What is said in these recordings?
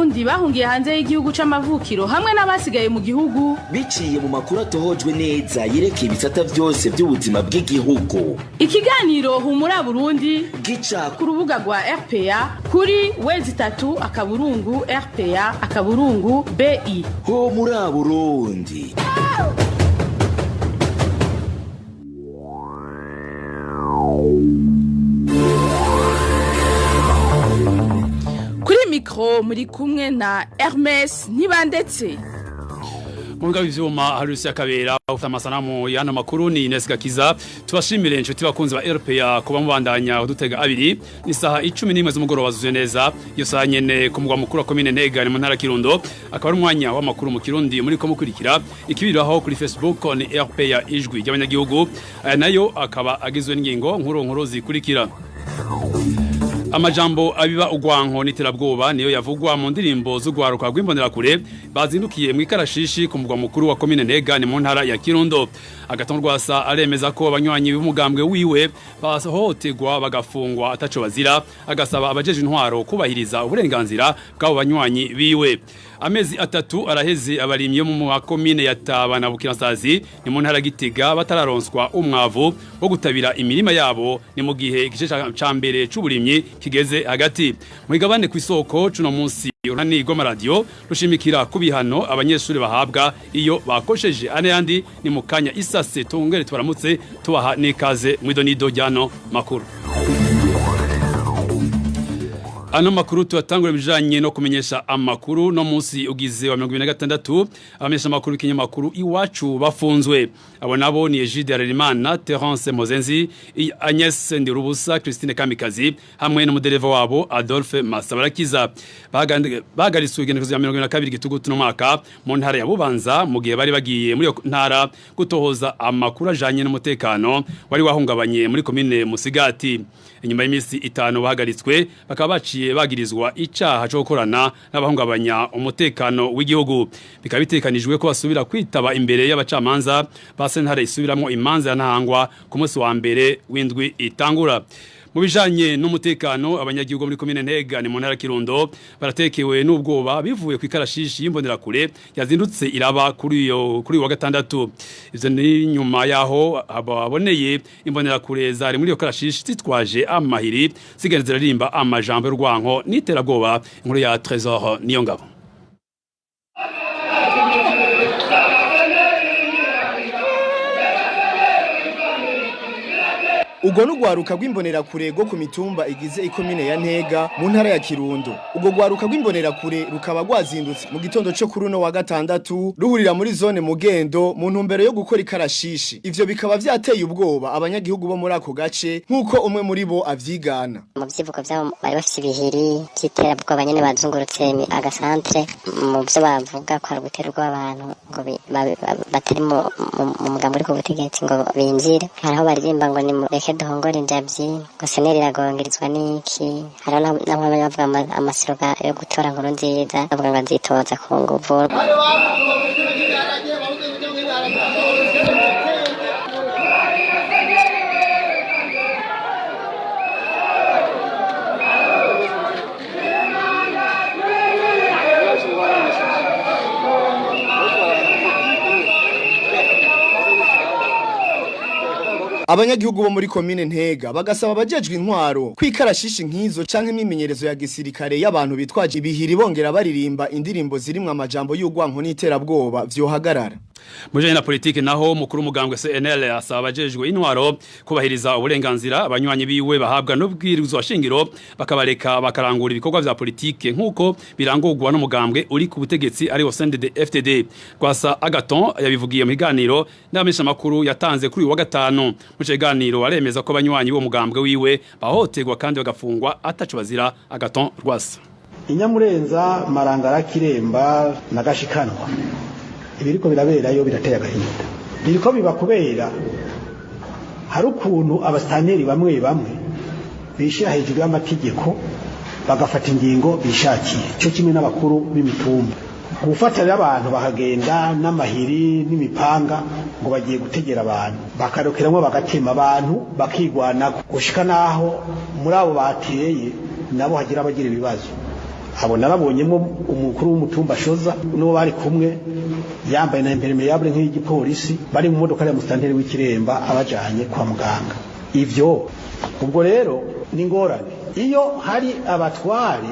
Abarundi bahungiye hanze y'igihugu c'amavukiro hamwe n'abasigaye mu gihugu biciye mu makuru atohojwe neza yerekeye ibisata vyose by'ubuzima bw'igihugu. Ikiganiro Humura Burundi gica ku rubuga rwa RPA kuri www.rpa.bi. Humura Burundi. Kuri mikro muri kumwe na Hermes Nibandetse. Munga ivyuma harusi akabera ufite amasanamu y'ano makuru ni Ines Gakiza. Tubashimire inshuti bakunzi ba RPA kuba mubandanya udutega abiri ni saha 11 z'umugoroba zuzuye neza. Iyo saha nyene ku mugwa mukuru wa commune Ntega ni mu ntara Kirundo akaba ari umwanya w'amakuru mu Kirundi muri ko mukurikira ikibiraho kuri Facebook on RPA ijwi ry'abanyagihugu nayo akaba agizwe n'ingingo nkuru zikurikira. Amajambo abiba ugwanko n'iterabwoba niyo yavugwa mu ndirimbo z'ugwaruka rw'imbonerakure bazindukiye mu ikarashishi ku mugwa mukuru wa commune Ntega ni mu ntara ya Kirundo. Agaton Rwasa aremeza ko abanywanyi b'umugambwe wiwe bahohoterwa bagafungwa ataco bazira, agasaba abajeje intwaro kubahiriza uburenganzira bw'abo banywanyi biwe. Amezi atatu araheze abarimye mu commune ya Taba na Bukirasazi ni mu ntara Gitega batararonswa umwavu wo gutabira imirima yabo ni mu gihe igice ca mbere c'uburimyi kigeze hagati. Mwigabane kw'isoko cuno munsi urani goma radio rushimikira kubihano abanyeshuri bahabwa iyo bakosheje ane yandi ni mukanya isase tungere twaramutse tubaha nikaze mwidonido jano makuru. Ano makuru tuatangura bijanye no kumenyesha amakuru no munsi ugize wa 2026 abamenyesha amakuru kinyamakuru iwacu bafunzwe. Abo nabo ni Egide Harerimana, Terence Mozenzi, Agnes Ndirubusa, Christine Kamikazi hamwe n'umudereva wabo Adolphe Masabarakiza. Bagariswe igenekerezo ya 2022 gitugutu no mwaka mu ntara ya Bubanza mu gihe bari bagiye muri ntara gutohoza amakuru ajanye n'umutekano wari wahungabanye muri commune Musigati. Inyuma y'imisi 5 bahagaritswe bakaba baciye bagirizwa icaha cyo gukorana n'abahungabanya umutekano w'igihugu. Bikaba bitekanijwe ko basubira kwitaba imbere y'abacamanza basentare isubiramo imanza yanahangwa ku munsi wa mbere w'indwi itangura. Mu bijanye n'umutekano abanyagihugu muri commune Ntega ni mu ntara Kirundo baratekewe n'ubwoba bivuye ku ikarashishi y'imbonerakure yazindutse iraba kuri wa gatandatu. Ivyo ni nyuma yaho ababoneye imbonerakure zari muri iyo karashishi zitwaje amahiri zigenda zirarimba amajambo y'urwanko n'iterabwoba. Inkuru ya Trésor Niyongabo. Ugo n'ugwaruka rw'imbonerakure rwo ku mitumba igize ikomine ya Ntega mu ntara ya Kirundo. Ugo gwaruka rw'imbonerakure rukaba rwazindutse mu gitondo cyo kuri no wa gatandatu ruhurira muri zone Mugendo mu ntumbero yo gukora ikarashishi. Ivyo bikaba vyateye ubwoba abanyagihugu bo muri ako gace nkuko umwe muri bo avyigana. Mu vyivuko vyabo bari bafite ibihiri cy'iterabwoba nyene bazungurutse agasantre mu byo bavuga ko ari guterwa abantu ngo batari mu mugambo uri ku butegetsi ngo binjire. Haraho baririmba ngo ni duhongora injavyi ngo seneri iragongerezwa n'iki. Hariho n'abandi bavuga amasiroga yo gutora nkuru nziza bavuga ngo nzitoza ku nguvu. Abanyagihugu bo muri commune Ntega bagasaba abajejwe intwaro kwikarashishi nkizo canke imimenyerezo ya gisirikare y'abantu bitwaje ibihiri bongera baririmba indirimbo zirimwe amajambo y'ugwanko n'iterabwoba vyohagarara. Mujanye na politike naho mukuru mugambwe CNL asaba abajejwe intwaro kubahiriza uburenganzira abanywanyi biwe bahabwa n'ubwirizwa shingiro bakabareka bakarangura ibikorwa vya politike nkuko birangurwa n'umugambwe uri ku butegetsi ari wo CNDD-FDD. Rwasa Agaton yabivugiye mu biganiro n'abamenyesha makuru yatanze kuri wa gatanu. Mu kiganiro aremeza ko abanywanyi bo mugambwe wiwe bahotegwa kandi bagafungwa ataco bazira. Agaton Rwasa. Inyamurenza Marangara Kiremba na Gashikanwa ibiriko biraberayo birateye agahinda. Biriko biba kubera hari ukuntu abastaneri bamwe bishira hejuru y'amategeko bagafata ingingo bishakiye cyo kimwe n'abakuru b'imitumba gufatira abantu bahagenda n'amahiri n'imipanga ngo bagiye gutegera abantu bakarokeramo bagatema abantu bakigwana gushika naho muri abo bateye nabo hagira abagira ibibazo abo narabonyemo umukuru w'umutumba Shoza n'uwo bari kumwe yambaye na impermeable nk'igipolisi bari mu modoka ya mustanteri w'Ikiremba abajanye kwa muganga. Ivyo ubwo rero ni ngorane iyo hari abatware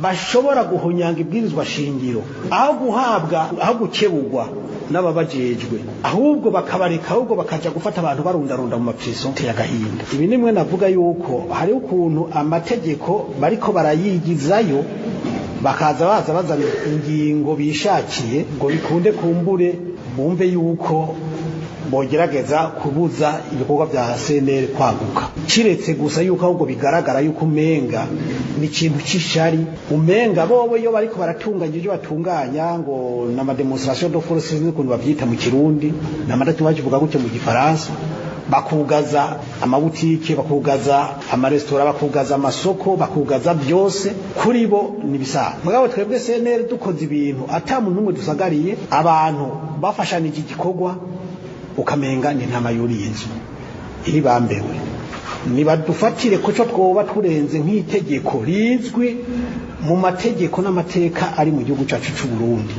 bashobora guhunyanga ibwirizwa shingiro aho guhabwa aho gukebugwa n'ababajejwe ahubwo bakabareka ahubwo bakaja gufata abantu barundarunda mu mapriso y'agahinda. Ibi nimwe navuga yuko hari ukuntu amategeko bariko barayigizayo bakaza bazana ingingo bishakiye ngo bikunde kumbure bumve yuko bogerageza kubuza ibikorwa bya CNL kwaguka kiretse gusa yuko ahubwo bigaragara yuko umenga ni ikintu cy'ishari umenga bobo iyo bariko baratunganya ibyo batunganya ngo na demonstration de force n'ukuntu bavyita mu Kirundi na madatu bakivuga gutyo mu Gifaransa bakugaza amabutike bakugaza amaresitora bakugaza amasoko bakugaza byose kuri bo nibisa mugabo twebwe CNL dukoze ibintu ata muntu umwe dusagariye abantu bafashanije igikorwa ukamenga ni ntama y'inzu iri bambewe nibadufatire ko cyo twoba turenze nk'itegeko rizwi mu mategeko n'amateka ari mu gihugu cyacu cy'u Burundi.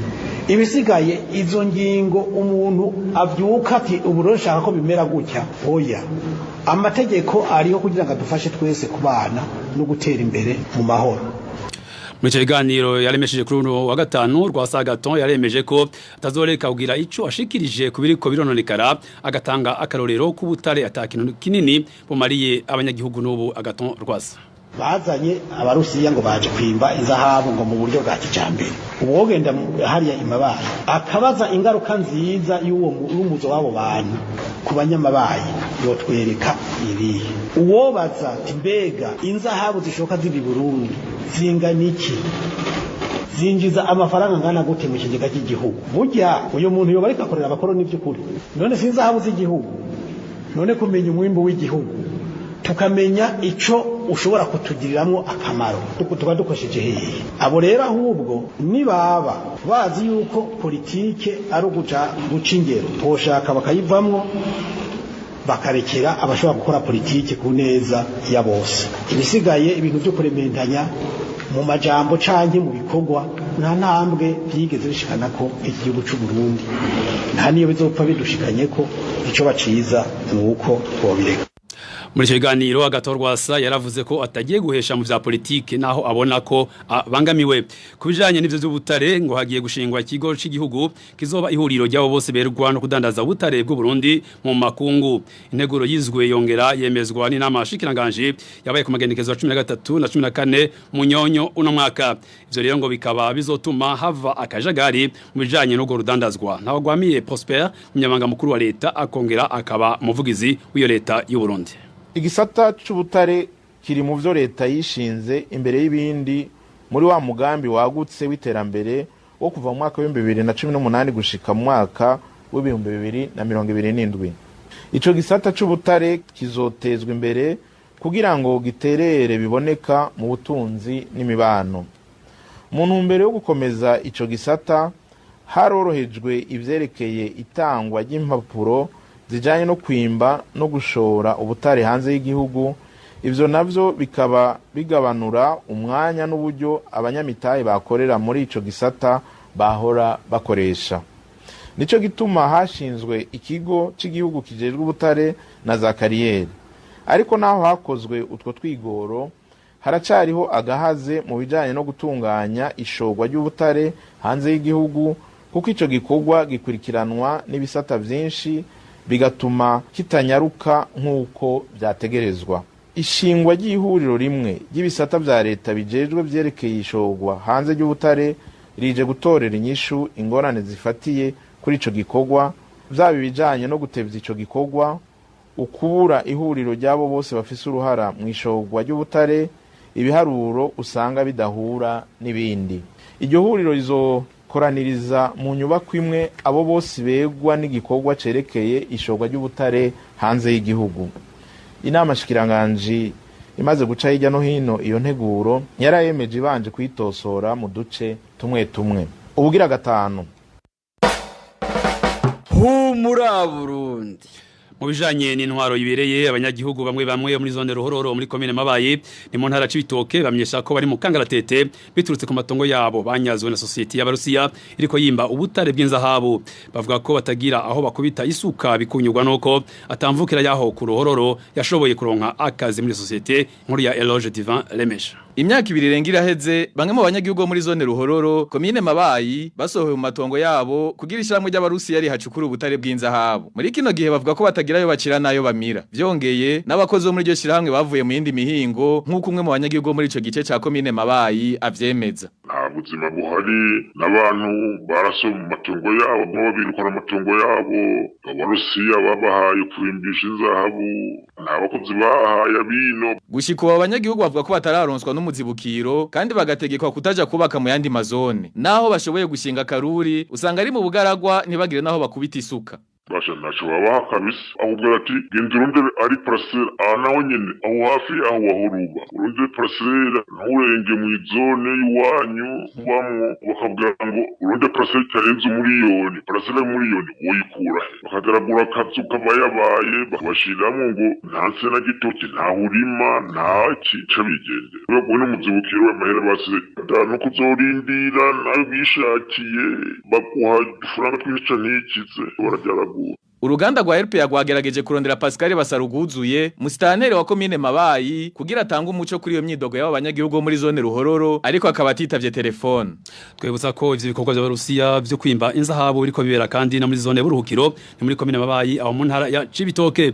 Ibisigaye izo ngingo umuntu avyuka ati uburoro shaka ko bimera gutya oya amategeko ariho kugira ngo adufashe twese kubana no gutera imbere mu mahoro. Muri kiganiro yaremesheje kuri uno wa gatanu Rwasagaton yaremeje ko atazoreka kugira ico ashikirije kubiriko birononekara agatanga akarorero kubutare atakintu kinini bomariye abanyagihugu n'ubu Agaton Rwasa bazanye abarusiya ngo baje kwimba inzahabu ngo mu buryo bwa kijambere ubogenda hariya imabaye akabaza ingaruka nziza y'umuzo wabo bantu ku banyamabaye yo twereka iri uwobaza timbega inzahabu zishoka zibi Burundi zinganiki zinjiza amafaranga ngana gute mu kigega cy'igihugu burya uyo muntu yo barika korera abakoroni by'ukuri none sinzahabu z'igihugu none kumenya umwimbo w'igihugu tukamenya ico ushobora kutugiriramwo akamaro tuba dukosheje hehe abo rero ahubwo nibaba bazi yuko politike ari guca ingero boshaka bakayivamwo bakarekera abashobora gukora politike ku neza ya bose ibisigaye ibintu byo kurementanya mu majambo canke mu bikorwa nta ntambwe byigeze bishikana ko igihugu cy'u Burundi nta niyo bizopfa bidushikanye ko ico baciza nuko twobireka. Muri kiganiro Agaton Rwasa yaravuze ko atagiye guhesha mu vya politike naho abona ko bangamiwe kubijanye n'ivyo by'ubutare ngo hagiye gushingwa ikigo cy'igihugu kizoba ihuriro ryabo bose berwa no kudandaza ubutare bw'u Burundi mu makungu. Integuro yizwe yongera yemezwa n'inama shikiranganje yabaye ku magenekezo 13 na 14 mu nyonyo uno mwaka. Ivyo rero ngo bikaba bizotuma hava akajagari mu bijanye no rudandazwa. Ntawagwamiye Prosper umunyamanga mukuru wa leta akongera akaba muvugizi w'iyo leta y'u Burundi. Igisata c'ubutare kiri mu vyo leta yishinze imbere y'ibindi muri wa mugambi wagutse w'iterambere wo kuva mu mwaka wa 2018 gushika mu mwaka wa 2027. Ico gisata c'ubutare kizotezwa imbere kugira ngo giterere biboneka mu butunzi n'imibano. Mu ntumbero yo gukomeza ico gisata harorohejwe ivyerekeye itangwa ry'impapuro zijanye no kwimba no gushora ubutare hanze y'igihugu. Ivyo navyo bikaba bigabanura umwanya n'uburyo abanyamitahe bakorera muri ico gisata bahora bakoresha. Nico gituma hashinzwe ikigo cy'igihugu kijejwe ubutare na za kariyeri. Ariko naho hakozwe utwo twigoro haracariho agahaze mu bijanye no gutunganya ishogwa ry'ubutare hanze y'igihugu kuko ico gikorwa gikurikiranwa n'ibisata vyinshi bigatuma kitanyaruka nk'uko byategerezwa. Ishingwa ry'ihuriro rimwe ry'ibisata vya leta bijejwe vyerekeye ishogwa hanze y'ubutare rije gutorera inyishu ingorane zifatiye kuri ico gikorwa vyaba bijanye no gutevya ico gikorwa ukubura ihuriro ryabo bose bafise uruhara mu ishogwa ry'ubutare ibiharuro usanga bidahura n'ibindi. Iryo huriro rizokoraniriza mu nyubako imwe abo bose begwa n'igikorwa cerekeye ishogwa ry'ubutare hanze y'igihugu. Inama shikiranganje imaze guca hirya no hino iyo nteguro yarayemeje ibanje kwitosora mu duce tumwe tumwe. Ubugira gatanu Humura Burundi. Mu bijanye n'intwaro ibereye abanyagihugu bamwe bamwe muri zone Ruhororo muri commune Mabayi ni mu ntara Cibitoke bamenyesha ko bari mu kangaratete biturutse ku matongo yabo banyazwe na societe y'Abarusiya iriko yimba ubutare bw'inzahabu bavuga ko batagira aho bakubita isuka bikunyurwa nuko atamvukira yaho ku Ruhororo yashoboye kuronka akazi muri societe nkuru ya Eloge Divin Lemesha. Imyaka ibiri irengira heze bamwe mu banyagihugu muri zone Ruhororo commune Mabayi basohoye mu matongo yabo kugira ishiramwe ry'Abarusiya yari hacukura ubutare bw'inzahabu muri kino gihe bavuga ko batagirayo bacira nayo bamira vyongeye n'abakozi bo muri iryo shiramwe bavuye mu yindi mihingo nk'uko umwe mu banyagihugu muri ico gice ca commune Mabayi avyemeza. Nta buzima buhari n'abantu barasoma mu matongo yabo ngo birukana amatongo yabo Abarusiya babahaye kurimbisha inzahabu nta bakozi bahaye abino gushika abo banyagihugu bavuga ko batararonswa n'umuzibukiro kandi bagategekwa kutaja kubaka mu yandi mazone naho bashoboye gushinga karuri usanga ari mu bugaragwa ntibagire naho bakubita isuka. Basha nacho babaha kabisa ahubwo ati genda urondere ari parcelle naho nyene aho hafi aho wahoruba urondere parcelle nturenge mu zone y'iwanyu bamwe bakabwira ngo urondere parcelle itarenze umuriyoni woyikura bakagaragura akazu kabayabaye bakabashiramo ngo ntanse na gitoki nta urima nta kica bigende bagwe n'umuzibukiro w'amahera basize no kuzorindira nayo bishakiye baguha ifaranga twinshi n'ikize barajyaraguye. Uruganda rwa RPA rwagerageje kurondera Pascal Basaruguzuye musitanteri wa commune Mabayi kugira atanga umuco kuri iyo myidogo y'abo banyagihugu muri zone Ruhororo ariko akaba atitavye telefone. Twebutsa ko ivyo bikorwa by'Abarusiya byo kwimba inzahabu biriko bibera kandi na muri zone Buruhukiro ni muri commune Mabayi aho mu ntara ya Cibitoke.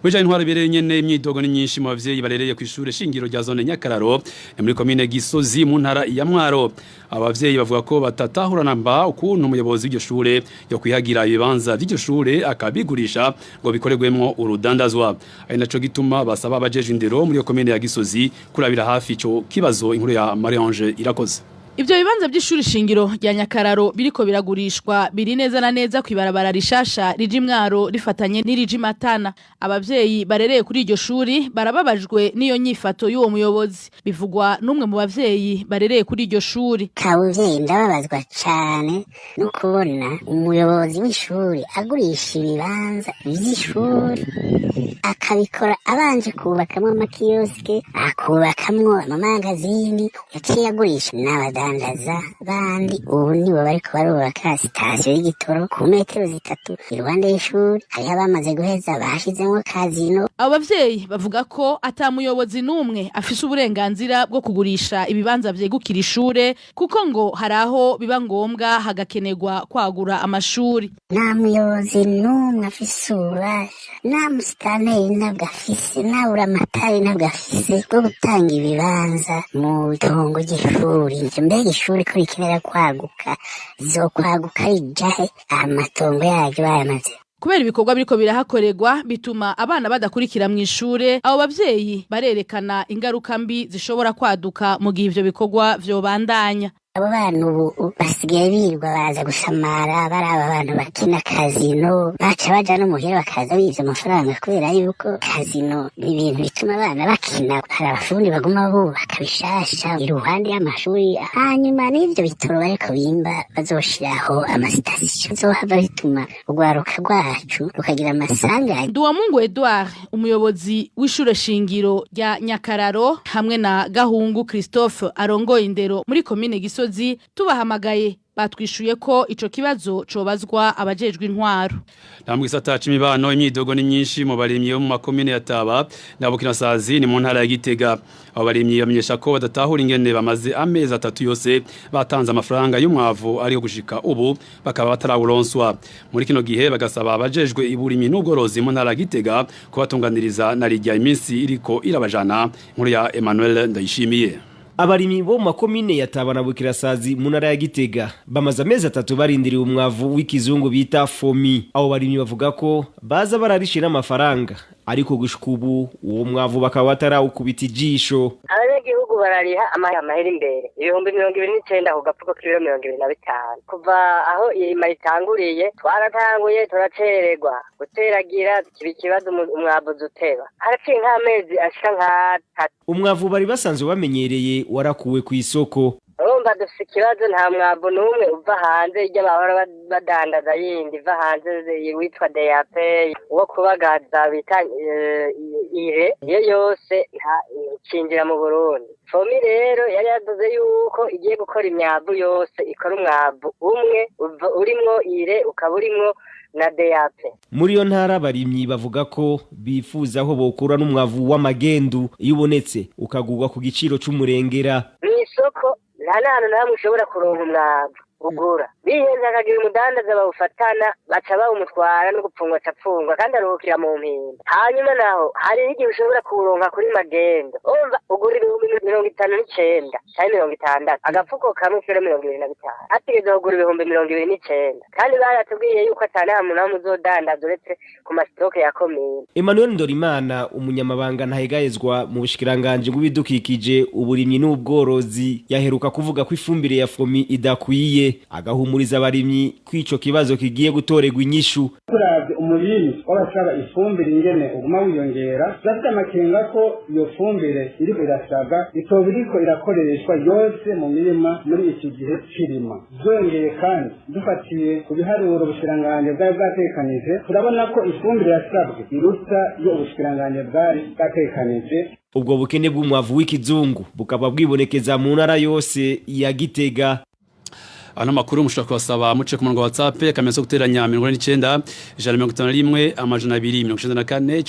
Muje intwara ibereye nyene imyidogo ni nyinshi mu bavyeyi barereye ku ishure shingiro rya zone Nyakararo ni muri commune Gisozi mu ntara ya Mwaro. Abavyeyi bavuga ko batatahurana mba ukuntu umuyobozi w'iryo shure yo kwihagira ibibanza by'iryo shure bigurisha ngo bikoregwemo urudandazwa ari naco gituma basaba abajeje indero muri yo commune ya Gisozi kurabira hafi ico kibazo inkuru ya Marie-Ange Irakoze. Ibyo bibanza by'ishuri shingiro rya Nyakararo biriko biragurishwa biri neza na neza kwibarabara rishasha rije Mwaro rifatanye n'irije Matana. Abavyeyi barereye kuri iryo shuri barababajwe niyo nyifato y'uwo muyobozi bivugwa n'umwe mu bavyeyi barereye kuri iryo shuri. Kavyeyi ndababazwa cyane no kubona umuyobozi w'ishuri agurisha ibibanza by'ishuri akabikora abanje kubakamwe amakioske akubakamwe amamangazini yaciye agurisha n'abadandaza bandi ubu nibo bariko barubaka sitasiyo y'igitoro ku metero 3 iruhande y'ishuri hariho abamaze guheza bashizemo kazino. Abo bavyeyi bavuga ko ata muyobozi n'umwe afise uburenganzira bwo kugurisha ibibanza vyegukira ishure kuko ngo haraho biba ngombwa hagakenerwa kwagura amashuri. Nta muyobozi n'umwe afise ububasha nta musitanteri ntabwo afise nta buramatari ntabwo afise bwo gutanga ibibanza mu itongo ry'ishuri. Mbega ishuri ko rikenera kwaguka zokwaguka rijahe amatongo yaryo bayamaze. Kubera ibikorwa biriko birahakorerwa bituma abana badakurikira mu ishure abo bavyeyi barerekana ingaruka mbi zishobora kwaduka mu gihe ivyo bikorwa vyobandanya. Abo bana ubu basigaye birirwa baza gusamara baraba abantu bakina kazino baca baja no muhira bakaza bivye amafaranga kubera yuko kazino ni ibintu bituma abana bakina. Hari abafundi baguma bubaka bishasha iruhande y'amashuri hanyuma n'ivyo bitoro bariko bimba bazoshiraho amasitasiyo zohava bituma urwaruka rwacu rukagira amasanganya. Duwamungu Edouard umuyobozi w'ishure shingiro rya Nyakararo hamwe na Gahungu Christophe arongoye indero muri commune Gisozi tubahamagaye batwishuye ko ico kibazo cobazwa abajejwe intwaro. Namwe gisata c'imibano imyidogo ni nyinshi mu barimyi bo mu makomine ya Taba na Bukirasazi ni mu ntara ya Gitega. Abo barimyi bamenyesha ko badatahura ingene bamaze amezi 3 yose batanze amafaranga y'umwavu ari yo gushika ubu bakaba batarawuronswa. Muri kino gihe bagasaba abajejwe iburimi n'ubworozi mu ntara ya Gitega kubatunganiriza na rijya iminsi iriko irabajana nkuru ya Emmanuel Ndayishimiye. Abarimyi bo mu makomine ya Taba na Bukirasazi mu ntara ya Gitega bamaze amezi 3 barindiriye umwavu w'ikizungu bita fomi. Abo barimyi bavuga ko baza bararishira amafaranga ariko gushika ubu uwo mwavu bakaba batarawukubita ijisho. Abanyagihugu barariha amahera imbere 29 ku gafuko k'ibiro 25. Kuva aho irima itanguriye twaratanguye turacererwa guteragira kibazo umwavu duteba haraciye nk'amezi ashika nka 3. Umwavu bari basanzwe bamenyereye warakuwe ku isoko urumva dufite ikibazo nta mwavu n'umwe uva hanze iryo bahora badandaza yindi iva hanze witwa DAP uwo kubagaza bita ire iyo yose cinjira mu Burundi. Fomi rero yari yavuze yuko igiye gukora imyavu yose ikora umwavu umwe urimwo ire ukaba urimwo na DAP. Muri yo ntara abarimyi bavuga ko bifuza aho bokura n'umwavu w'amagendu iyo ubonetse ukagurwa ku giciro c'umurengera. Mw'isoko nta hantu namwe ushobora kuronka umwavu ugura bihenze akagira umudandaza bawufatana baca bawumutwara no gupfungwa capfungwa kandi aruhukira mu mpinda. Hanyuma naho hari igihe ushobora kuronka kuri magendo umva ugura 59 cyangwa 60 agafuko kamwe kiro 25 atigeze kugura 29 kandi baratubwiye yuko atana hamwe namwe uzodandaza uretse ku masitoke ya komine. Emmanuel Ndorimana umunyamabanga ntahegayezwa mu bushikiranganje bw'ibidukikije uburimyi n'ubworozi yaheruka kuvuga ko ifumbire ya Fomi idakwiye agahumuriza abarimyi kwico kibazo kigiye gutorerwa inyishu. Kuravye umurimi w'abashaka ifumbire ingene uguma wiyongera zafite amakenga ko iyo fumbire iriko irasaga itobiriko irakoreshwa yose mu mirima muri iki gihe kirima. Zongeye kandi dufatiye ku biharuro ubushikiranganje bwari bwatekanije turabona ko ifumbire yasabwe iruta iyo ubushikiranganje bwari bwatekanije. Ubwo bukene bw'umwavu w'ikizungu bukaba bwibonekeza mu ntara yose ya Gitega. Ano makuru mushaka kubasaba muce ku murongo wa WhatsApp kamenyetso guteranya 49 151 amajana 294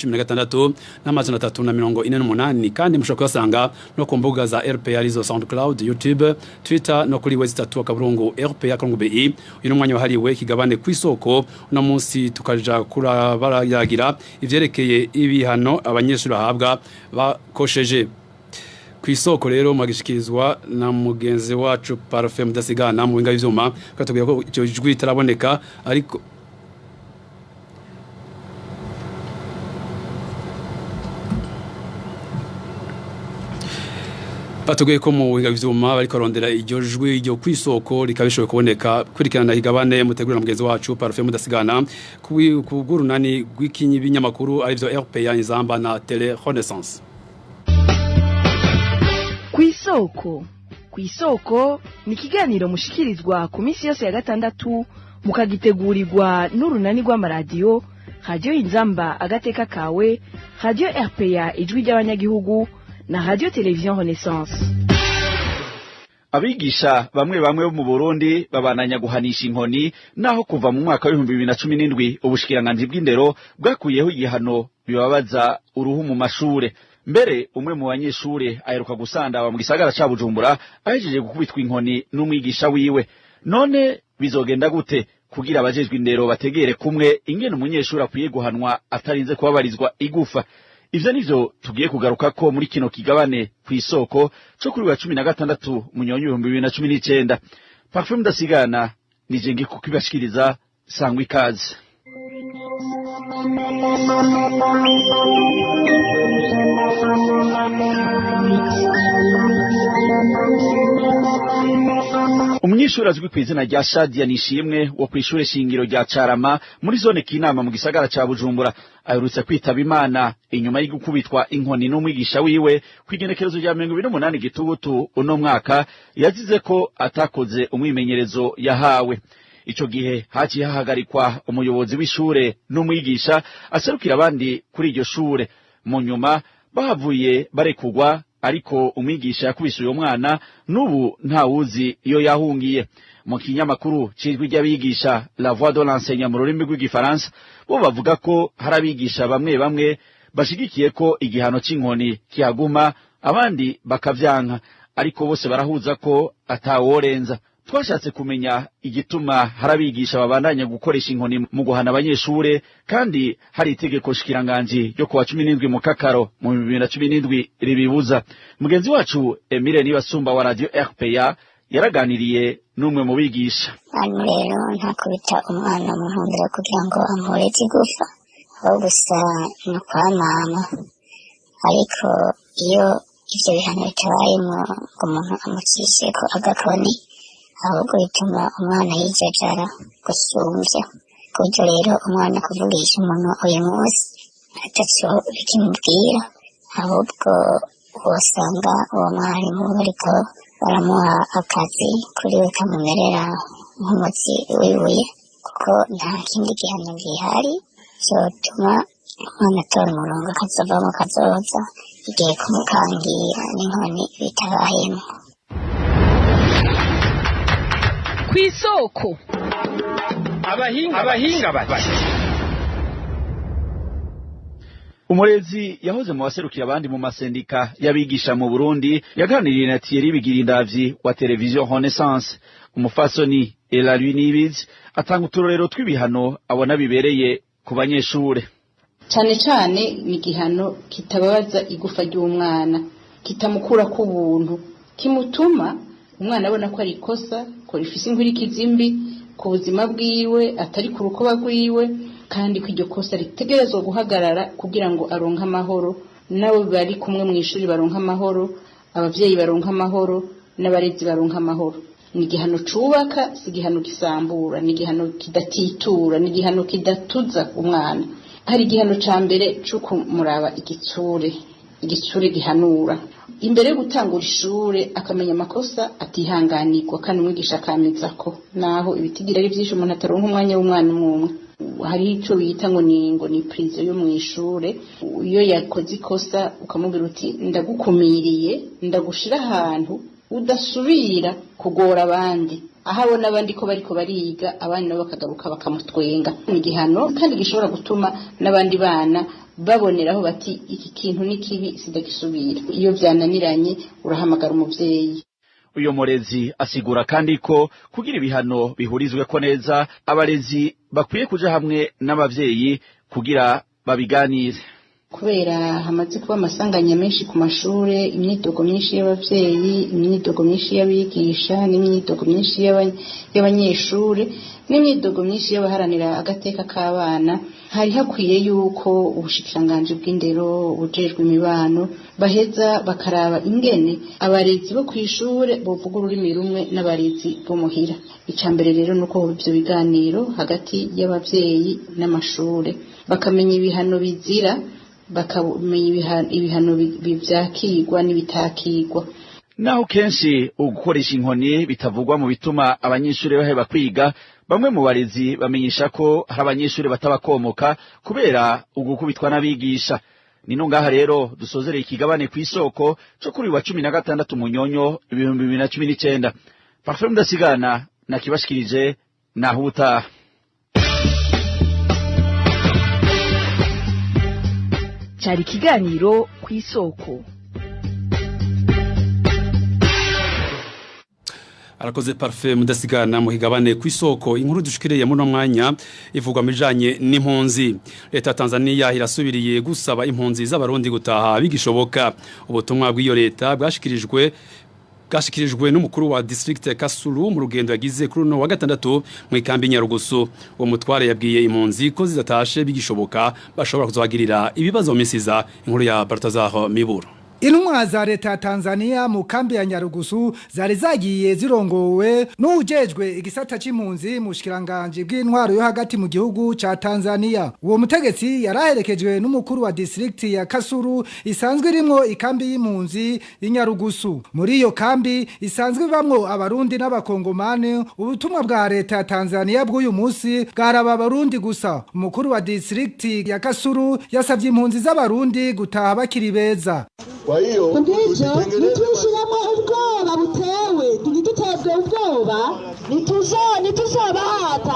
16 n'amajana 348 kandi mushaka kubasanga no ku mbuga za RPA arizo SoundCloud, YouTube, Twitter no kuri website akaburungu RPA Kongo BI. Uyu mwanya wahariwe kigabane kwisoko no munsi tukaja kurabaragira ivyerekeye ibihano abanyeshuri bahabwa bakosheje. Kwisoko rero magishikirizwa na mugenzi wacu Parfait Mudasigana mu winga y'ivyuma katubwiye ko icyo jwi taraboneka ariko batubwiye ko mu winga y'ivyuma bariko rondera iryo jwi ryo kwisoko rikabishoboye kuboneka kurikirana higabane mutegura mugenzi wacu Parfait Mudasigana ku gurunani rw'ikinyi binyamakuru arivyo RPA Inzamba na Tele Renaissance. Kwisoko ni kiganiro mushikirizwa ku minsi yose ya gatandatu mukagitegurirwa n'urunani rw'amaradiyo Radio Inzamba agateka kawe, Radio RPA ijwi ry'abanyagihugu na Radio Television Renaissance. Abigisha bamwe bo mu Burundi babananya guhanisha inkoni naho kuva mu mwaka wa 2017 ubushikiranganje bw'indero bwakuyeho igihano bibabaza uruhu mu mashure. Mbere umwe mu banyeshure aheruka gusandaba mu gisagara ca Bujumbura ahejeje gukubitwa inkoni n'umwigisha wiwe. None bizogenda gute kugira abajejwe indero bategere kumwe ingene umunyeshure akwiye guhanwa atarinze kubabarizwa igufa? Ivyo nivyo tugiye kugaruka ko muri kino kigabane kwisoko cyo kuri wa 16 munyonyo 2019. Parfait Mudasigana nije ngi kukibashikiriza sangwa ikaze. Umunyeshuri azwi kw'izina rya Shadia Nishimwe wo kw'ishure shingiro rya Carama muri zone Kinama mu gisagara ca Bujumbura aherutse kwitaba Imana inyuma y'igukubitwa inkoni n'umwigisha wiwe kwigenekerezo rya 28 Gitugutu uno mwaka yazize ko atakoze umwimenyerezo yahawe. Ico gihe haciye hahagarikwa umuyobozi w'ishure n'umwigisha aserukira abandi kuri iryo shure. Mu nyuma bahavuye barekugwa ariko umwigisha yakubise uyo mwana n'ubu nta wuzi iyo yahungiye. Mu kinyamakuru cijwi ry'abigisha La Voix de l'enseignant mu rurimi rw'igifaransa bo bavuga ko harabigisha bamwe bashigikiye ko igihano c'inkoni kihaguma abandi bakavyanka ariko bose barahuza ko ataworenza. Twashatse kumenya igituma harabigisha babandanya gukoresha inkoni mu guhana abanyeshure kandi hari itegeko shikiranganje ryo kuwa 17 mu Kakaro mu 2017 ribibuza. Mugenzi wacu Emile Nibasumba wa Radio RPA yaraganiriye n'umwe mu bigisha. Rero nta kubita umwana mu ntumbero kugira ngo amureze igufa aho gusa no kwamama ariko iyo ivyo bihano bitabayemo ngo umuntu amuciseko agakoni ahubwo bituma umwana yijajara gusumvya kuburyo rero umwana kuvugisha umuntu uyu munsi ataco bikimubwira ahubwo wosanga uwo mwarimu bariko baramuha akazi kuri we kamumerera nk'umutsi w'ibuye kuko nta kindi gihano gihari cyotuma umwana atora umurongo akazovamo kazoza igihe kumukangira n'inkoni bitabayemo. Kw'isoko abahinga bati umurezi yahoze mu baserukira abandi mu masendika y'abigisha mu Burundi yaganiriye na Thierry Bigirindavyi wa televiziyo Renaissance. Umufasoni Elalwi Nibizi atanga uturorero tw'ibihano abona bibereye ku banyeshure. Cyane cyane ni igihano kitababaza igufa ry'umwana, kitamukura ku buntu, kimutuma umwana abona ko ari ikosa, ko rifise inkurikizi mbi ku buzima bwiwe, atari ku rukoba rwiwe, kandi ko iryo kosa ritegerezwa guhagarara kugira ngo aronke amahoro, nabo bari kumwe mu ishuri baronka amahoro, abavyeyi baronka amahoro, n'abarezi baronka amahoro. Ni igihano cubaka, si igihano gisambura, ni igihano kidatitura, ni igihano kidatuza umwana. Hari igihano ca mbere cyo kumuraba igitsure gihanura. Imbere yo gutangura ishure akamenya amakosa atihanganirwa kandi umwigisha akameza ko naho ibitigira ari byinshi umuntu ataronka umwanya w'umwana umwe. Hari ico bita ngo ni prison yo mu ishure. Iyo yakoze ikosa ukamubwira uti ndagukumiriye, ndagushira ahantu udasubira kugora abandi, ahabona abandi ko bariko bariga, abandi nabo bakagaruka bakamutwenga. Ni igihano kandi gishobora gutuma n'abandi bana baboneraho bati iki kintu ni kibi sidagisubira. Iyo byananiranye urahamagara umuvyeyi. Uyo murezi asigura kandi ko kugira ibihano bihurizwe ko neza abarezi bakwiye kuja hamwe n'abavyeyi kugira babiganire. Kubera hamaze kuba amasanganya menshi ku mashure, imyidogo myinshi y'abavyeyi, imyidogo myinshi y'abigisha, n'imyidogo myinshi y'abanyeshure, n'imyidogo myinshi y'abaharanira agateka k'abana, hari hakwiye yuko ubushikiranganje bw'indero bujejwe imibano baheza bakaraba ingene abarezi bo kw'ishure bovuga ururimi rumwe n'abarezi bo muhira. Icambere rero nuko ivyo biganiro hagati y'abavyeyi n'amashure bakamenya ibihano bizira, bakamenya ibihano byakigwa n'ibitakigwa. Naho kenshi ugukoresha inkoni bitavugwa mu bituma abanyeshuri baheba kwiga, bamwe mu barezi bamenyesha ko hari abanyeshuri batabakomoka kubera ugukubitwa n'abigisha. Nino ngaha rero dusozereye ikigabane kw'isoko cyo kuri wa 16 Munyonyo 2019. Parfait Mudasigana nakibashikirije naho utaha. Cyari kiganiro kw'isoko. Arakoze Parfait Mudasigana mu higabane kw'isoko. Inkuru dushikiriye muri mwanya ivugwa mijanye n'impunzi. Leta Tanzania irasubiriye gusaba impunzi z'abarundi gutaha bigishoboka. Ubutumwa bw'iyo leta bwashikirijwe n'umukuru wa district Kasulu mu rugendo yagize kuri no wa gatandatu mu ikambi Nyarugusu. Uwo mutware yabwiye impunzi ko zidatashe bigishoboka bashobora kuzagirira ibibazo misiza. Inkuru ya Bartazar Miburo. Intumwa za leta ya Tanzania mu kambi ya Nyarugusu zari zagiye zirongowe n'ujejwe igisata c'impunzi mu shikiranganje bw'intwaro yo hagati mu gihugu ca Tanzania. Uwo mutegetsi yaraherekejwe n'umukuru wa district ya Kasulu isanzwe irimwo ikambi y'impunzi y'Inyarugusu. Muri iyo kambi isanzwe bamwo abarundi n'abakongomane. Ubutumwa bwa leta ya Tanzania bw'uyu munsi bwaraba abarundi gusa. Umukuru wa district ya Kasulu yasavye impunzi z'abarundi gutaha bakiri beza. Kwa hiyo nitushiramo ubwoba butewe tugitezwe ubwoba nituzobahata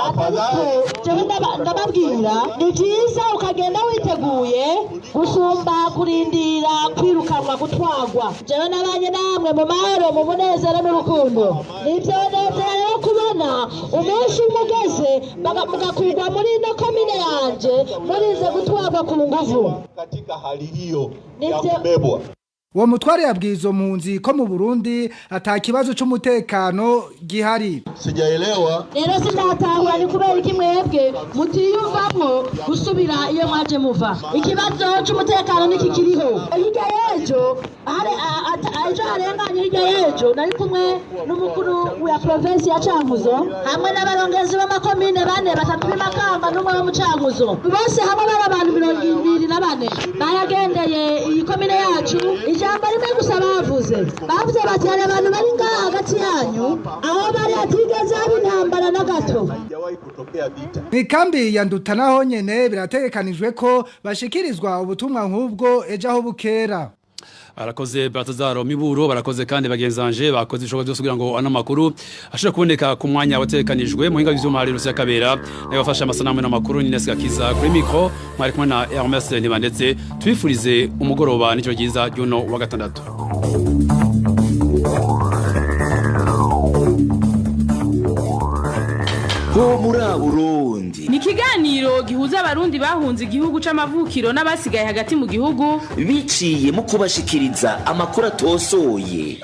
jewe ndababwira ni byiza ukagenda witeguye gusumba kurindira kwirukanwa gutwagwa. Jewe nabanye namwe mu mahoro mu munezero n'urukundo, nivyo nezera rero kubona umunsi umugeze mugakurwa muri ino komine yanje murize gutwagwa ku nguvu. Katika hali hiyo ya kubebwa Uwo mutware yabwizo mpunzi ko mu Burundi atakibazo cy'umutekano gihari. Sijaelewa. Rero sindatahura ni kubera iki mwebwe mutiyumvamwo gusubira iyo mwaje muva. Ikibazo cy'umutekano niki kiriho. Hirya yejo ejo harenganye hirya yejo nari kumwe n'umukuru wa province ya Cankuzo hamwe n'abarongezi b'amakomine bane batatu b'Imakamba n'umwe wo mu Cankuzo. Bose hamwe bari abantu 24 bayagendeye iyi komine yacu ijambo rimwe gusa bavuze bati hari abantu bari ngaha hagati yanyu aho bari hatigeze haba intambara na gato. Mikambi ya Nduta naho nyene birategekanijwe ko bashikirizwa ubutumwa nk'ubwo ejo aho bukera. Arakoze Batazaro Miburo, barakoze kandi bagenzanje bakoze ibishoboka byose kugira ngo ano makuru ashobora kuboneka ku mwanya watekanijwe mu hinga by'izuma hari Rusiya Kabera n'abafasha amasanamu n'amakuru Nines Gakiza kuri micro mwari kumwe na Hermes Ntibandetse twifurize umugoroba n'icyo giza y'uno wa gatandatu. Ho muri Burundi ni kiganiro gihuza abarundi bahunze igihugu c'amavukiro n'abasigaye hagati mu gihugu biciye mu kubashikiriza amakuru atosoye.